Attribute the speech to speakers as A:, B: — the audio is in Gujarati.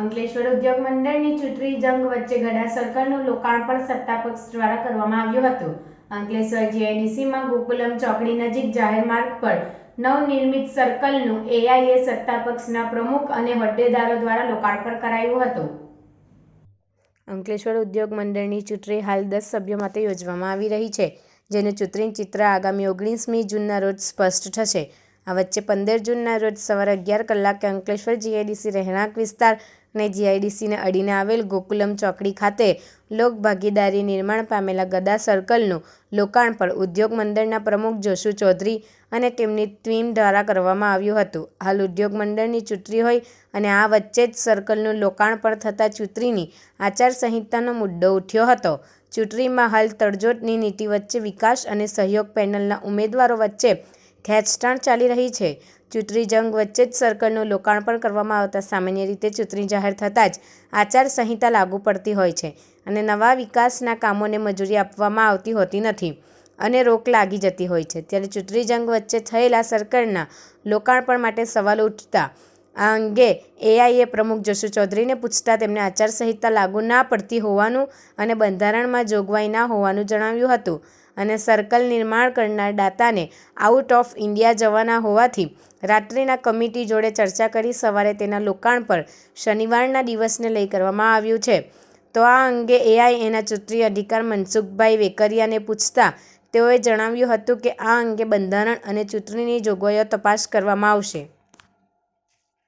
A: અંકલેશ્વર ઉદ્યોગ મંડળની ચૂંટણી જંગ વચ્ચે ગડા સર્કલનું લોકાર્પણ સત્તાપક્ષ દ્વારા કરવામાં આવ્યું હતું. અંકલેશ્વર જીઆઈડીસીમાં ગોકુલમ ચોકડી નજીક જાહેર માર્ગ પર નવનિર્મિત સર્કલનું એઆઈએ સત્તાપક્ષના પ્રમુખ અને હોદ્દેદારો દ્વારા લોકાર્પણ કરાયું હતું. અંકલેશ્વર ઉદ્યોગ મંડળની ચૂંટણી હાલ 10 સભ્યો માટે યોજવામાં આવી રહી છે, જેનું ચૂંટણી ચિત્ર આગામી 19મી જૂનના રોજ સ્પષ્ટ થશે. આ વચ્ચે 15 જૂનના રોજ સવારે 11 કલાકે અંકલેશ્વર જીઆઈડીસી રહેણાંક વિસ્તાર અને જીઆઈડીસીને અડીને આવેલ ગોકુલમ ચોકડી ખાતે લોકભાગીદારી નિર્માણ પામેલા ગદા સર્કલનું લોકાર્પણ ઉદ્યોગ મંડળના પ્રમુખ જોશુ ચૌધરી અને તેમની ટીમ દ્વારા કરવામાં આવ્યું હતું. હાલ ઉદ્યોગ મંડળની ચૂંટણી હોય અને આ વચ્ચે જ સર્કલનું લોકાર્પણ થતાં ચૂંટણીની આચારસંહિતાનો મુદ્દો ઉઠ્યો હતો. ચૂંટણીમાં હાલ તડજોડની નીતિ વચ્ચે વિકાસ અને સહયોગ પેનલના ઉમેદવારો વચ્ચે ખેંચતાણ ચાલી રહી છે. ચૂંટણી જંગ વચ્ચે જ સર્કલનું લોકાર્પણ કરવામાં આવતા સામાન્ય રીતે ચૂંટણી જાહેર થતાં જ આચારસંહિતા લાગુ પડતી હોય છે અને નવા વિકાસના કામોને મંજૂરી આપવામાં આવતી હોતી નથી અને રોક લાગી જતી હોય છે. ત્યારે ચૂંટણી જંગ વચ્ચે થયેલા સર્કલના લોકાર્પણ માટે સવાલો ઉઠતા આ અંગે એઆઈએ પ્રમુખ જોશુ ચૌધરીને પૂછતા તેમણે આચારસંહિતા લાગુ ના પડતી હોવાનું અને બંધારણમાં જોગવાઈ ના હોવાનું જણાવ્યું હતું અને સર્કલ નિર્માણ કરનાર દાતાને આઉટ ઓફ ઇન્ડિયા જવાના હોવાથી રાત્રિના કમિટી જોડે ચર્ચા કરી સવારે તેના લોકાર્પણ શનિવારના દિવસને લઈ કરવામાં આવ્યું છે. તો આ અંગે એઆઈએના ચૂંટણી અધિકાર મનસુખભાઈ વેકરિયાને પૂછતા તેઓએ જણાવ્યું હતું કે આ અંગે બંધારણ અને ચૂંટણીની જોગવાઈઓ તપાસ કરવામાં આવશે.